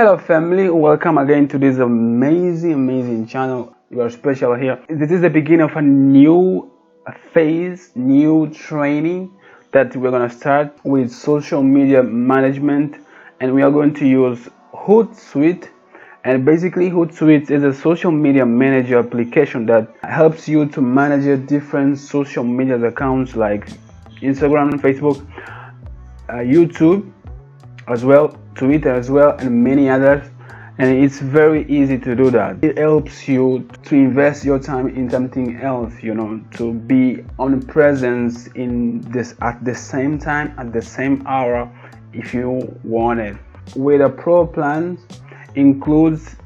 Hello family, welcome again to this amazing channel. You are special here. This is the beginning of a new phase, new training that we're gonna start with social media management, and we are going to use Hootsuite. And basically Hootsuite is a social media manager application that helps you to manage your different social media accounts like Instagram, Facebook, YouTube as well, Twitter as well, and many others. And it's very easy to do that. It helps you to invest your time in something else, to be omnipresent in this at the same time, at the same hour, if you want it. With a pro plan includes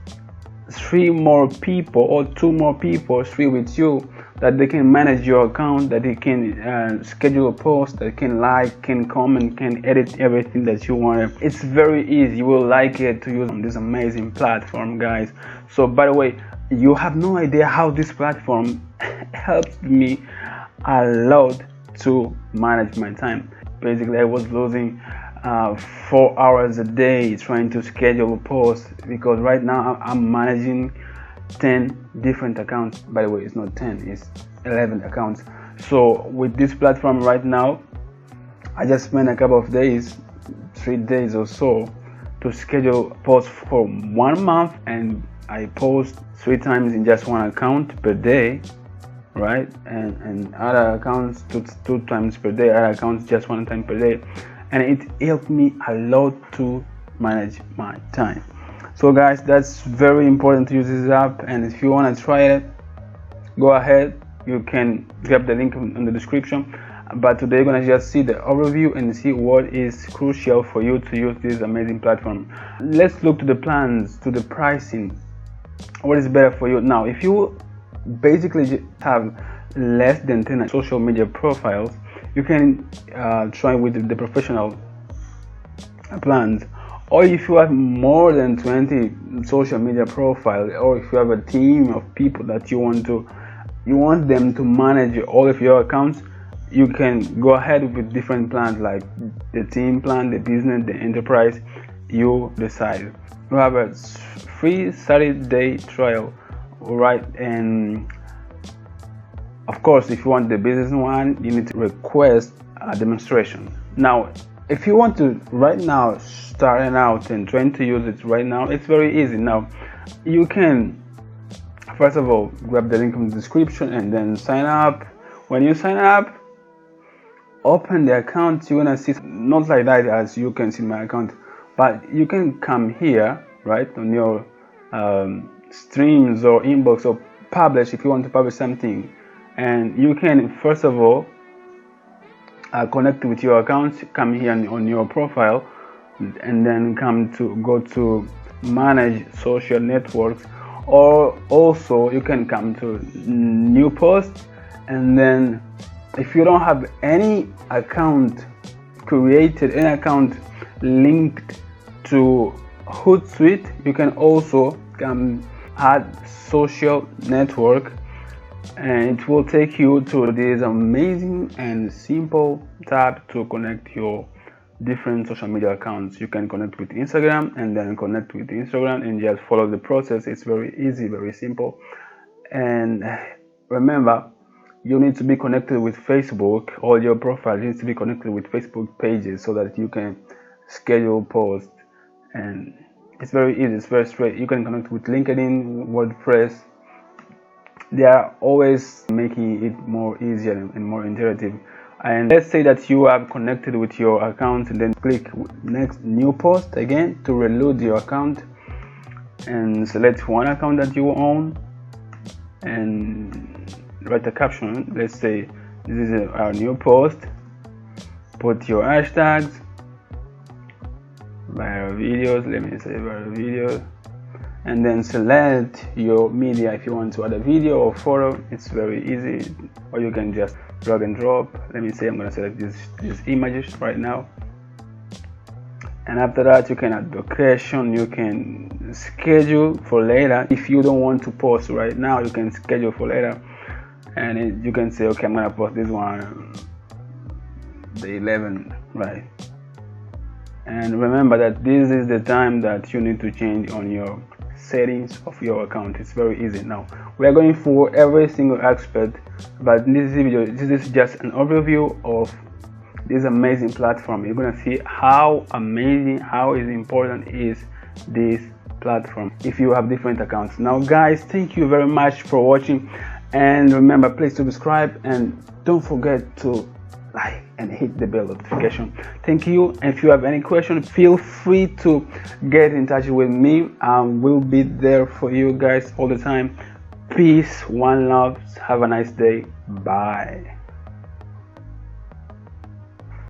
3 more people or 2 more people, 3 with you, that they can manage your account, that they can schedule a post, that can like, can comment, can edit everything that you want. It's very easy. You will like it to use on this amazing platform, guys. So by the way, you have no idea how this platform helped me a lot to manage my time. Basically, I was losing 4 hours a day trying to schedule a post, because right now I'm managing 10 different accounts. By the way, it's not 10, it's 11 accounts. So with this platform right now, I just spent a couple of days, 3 days or so, to schedule posts for 1 month, and I post 3 times in just 1 account per day, right? And other accounts 2 times per day, other accounts just 1 time per day, and it helped me a lot to manage my time. So guys, that's very important to use this app, and if you want to try it, go ahead. You can grab the link in the description. But today you're gonna just see the overview and see what is crucial for you to use this amazing platform. Let's look to the plans, to the pricing. What is better for you? Now, if you basically have less than 10 social media profiles, you can try with the professional plans. Or if you have more than 20 social media profiles, or if you have a team of people that you want them to manage all of your accounts, you can go ahead with different plans, like the team plan, the business, the enterprise. You decide. You have a free 30-day trial, right? And of course, if you want the business one, you need to request a demonstration. Now, if you want to right now starting out and trying to use it right now, it's very easy. Now, you can first of all grab the link in the description and then sign up. When you sign up, open the account. You're gonna see not like that as you can see my account, but you can come here, right, on your streams or inbox or publish if you want to publish something, and you can first of all connect with your account. Come here on your profile, and then go to manage social networks, or also you can come to new post, and then if you don't have any account created, any account linked to Hootsuite, you can also add social network, and it will take you to this amazing and simple tab to connect your different social media accounts. You can connect with Instagram, and then connect with Instagram and just follow the process. It's very easy, very simple. And remember, you need to be connected with Facebook. All your profile needs to be connected with Facebook pages so that you can schedule posts. And it's very easy, it's very straight. You can connect with LinkedIn, WordPress. They are always making it more easier and more interactive. And let's say that you have connected with your account, and then click next new post again to reload your account, and select one account that you own and write a caption. Let's say this is our new post. Put your hashtags, viral videos, let me say viral videos, and then select your media. If you want to add a video or photo, it's very easy, or you can just drag and drop. Let me say I'm going to select these images right now, and after that you can add location. You can schedule for later. If you don't want to post right now, you can schedule for later, and you can say, okay, I'm going to post this one the 11th, right? And remember that this is the time that you need to change on your settings of your account. It's very easy. Now we are going for every single aspect, but in this video, this is just an overview of this amazing platform. You're gonna see how amazing, how is important is this platform if you have different accounts. Now guys, thank you very much for watching, and remember, please subscribe and don't forget to like and hit the bell notification. Thank you. And if you have any question, feel free to get in touch with me. We'll be there for you guys all the time. Peace, one love, have a nice day, bye.